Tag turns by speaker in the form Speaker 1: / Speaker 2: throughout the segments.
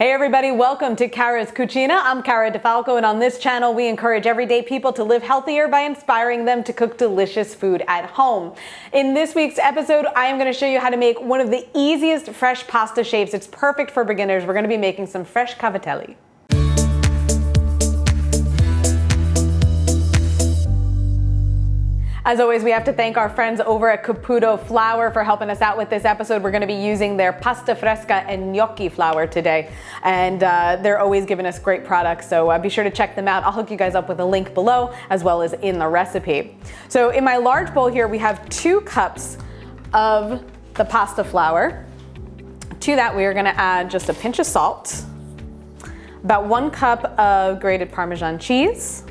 Speaker 1: Hey everybody, welcome to Cara's Cucina. I'm Cara Di Falco, and on this channel we encourage everyday people to live healthier by inspiring them to cook delicious food at home. In this week's episode, I am going to show you how to make one of the easiest fresh pasta shapes. It's perfect for beginners. We're going to be making some fresh cavatelli. As always, we have to thank our friends over at Caputo Flour for helping us out with this episode. We're going to be using their pasta fresca and gnocchi flour today. And they're always giving us great products, so be sure to check them out. I'll hook you guys up with a link below as well as in the recipe. So in my large bowl here, we have 2 cups of the pasta flour. To that, we are going to add just a pinch of salt, about 1 cup of grated Parmesan cheese,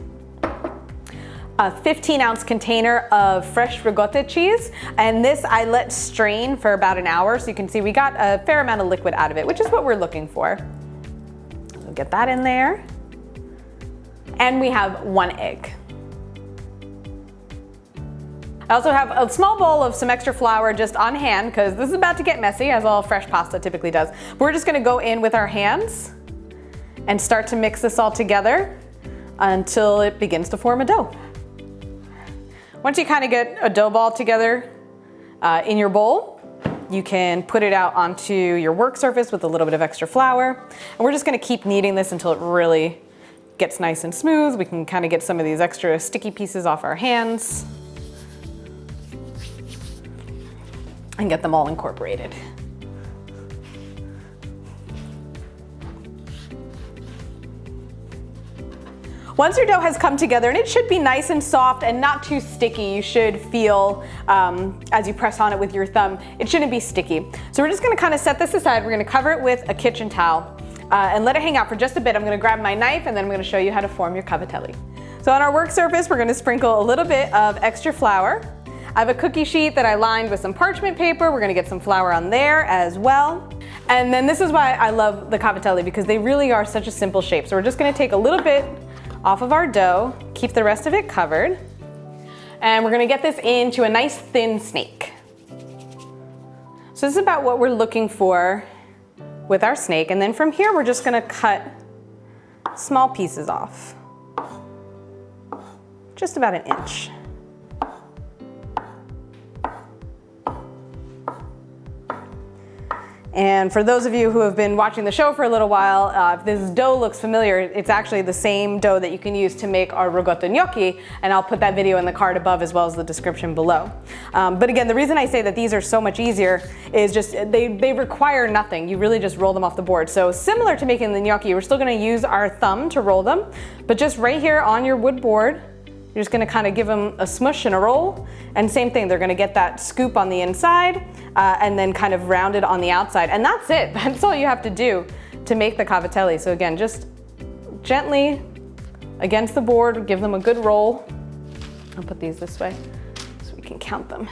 Speaker 1: a 15-ounce container of fresh ricotta cheese, and this I let strain for about an hour, so you can see we got a fair amount of liquid out of it, which is what we're looking for. So get that in there. And we have 1 egg. I also have a small bowl of some extra flour just on hand, because this is about to get messy, as all fresh pasta typically does. We're just going to go in with our hands and start to mix this all together until it begins to form a dough. Once you kind of get a dough ball together in your bowl, you can put it out onto your work surface with a little bit of extra flour. And we're just going to keep kneading this until it really gets nice and smooth. We can kind of get some of these extra sticky pieces off our hands and get them all incorporated. Once your dough has come together, and it should be nice and soft and not too sticky, you should feel as you press on it with your thumb, it shouldn't be sticky. So we're just gonna kind of set this aside. We're gonna cover it with a kitchen towel and let it hang out for just a bit. I'm gonna grab my knife and then I'm gonna show you how to form your cavatelli. So on our work surface, we're gonna sprinkle a little bit of extra flour. I have a cookie sheet that I lined with some parchment paper. We're gonna get some flour on there as well. And then this is why I love the cavatelli, because they really are such a simple shape. So we're just gonna take a little bit off of our dough, keep the rest of it covered, and we're gonna get this into a nice thin snake. So this is about what we're looking for with our snake, and then from here we're just gonna cut small pieces off, just about 1 inch. And for those of you who have been watching the show for a little while, if this dough looks familiar, it's actually the same dough that you can use to make our ricotta gnocchi, and I'll put that video in the card above as well as the description below. But again, the reason I say that these are so much easier is just they require nothing. You really just roll them off the board. So similar to making the gnocchi, we're still gonna use our thumb to roll them, but just right here on your wood board, you're just gonna kind of give them a smush and a roll, and same thing, they're gonna get that scoop on the inside and then kind of round it on the outside. And that's it, that's all you have to do to make the cavatelli. So again, just gently against the board, give them a good roll. I'll put these this way so we can count them.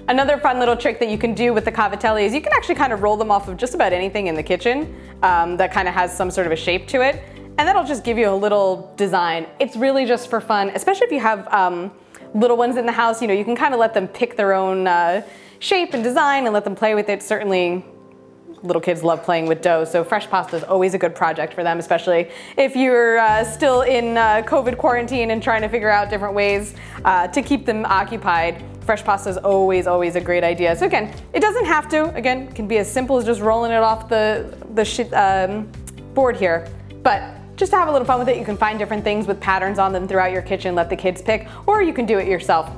Speaker 1: Another fun little trick that you can do with the cavatelli is you can actually kind of roll them off of just about anything in the kitchen that kind of has some sort of a shape to it. And that'll just give you a little design. It's really just for fun, especially if you have little ones in the house. You know, you can kind of let them pick their own shape and design and let them play with it. Certainly, little kids love playing with dough, so fresh pasta is always a good project for them, especially if you're still in COVID quarantine and trying to figure out different ways to keep them occupied. Fresh pasta is always a great idea. So again, it doesn't have to. Again, it can be as simple as just rolling it off the board here, but just to have a little fun with it, you can find different things with patterns on them throughout your kitchen, let the kids pick, or you can do it yourself.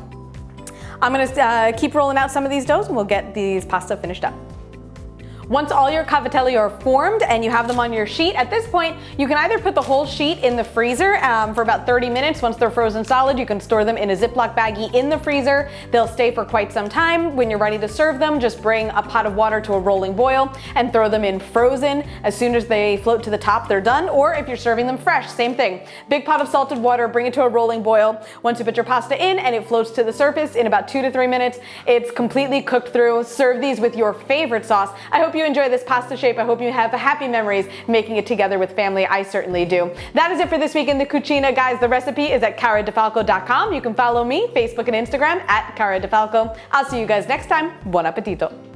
Speaker 1: I'm gonna keep rolling out some of these doughs and we'll get these pasta finished up. Once all your cavatelli are formed and you have them on your sheet, at this point, you can either put the whole sheet in the freezer for about 30 minutes. Once they're frozen solid, you can store them in a Ziploc baggie in the freezer. They'll stay for quite some time. When you're ready to serve them, just bring a pot of water to a rolling boil and throw them in frozen. As soon as they float to the top, they're done. Or if you're serving them fresh, same thing. Big pot of salted water, bring it to a rolling boil. Once you put your pasta in and it floats to the surface in about 2 to 3 minutes, it's completely cooked through. Serve these with your favorite sauce. I hope you enjoy this pasta shape. I hope you have happy memories making it together with family. I certainly do. That is it for this week in the Cucina. Guys, the recipe is at caradifalco.com. You can follow me, Facebook and Instagram at Cara Di Falco. I'll see you guys next time. Buon appetito.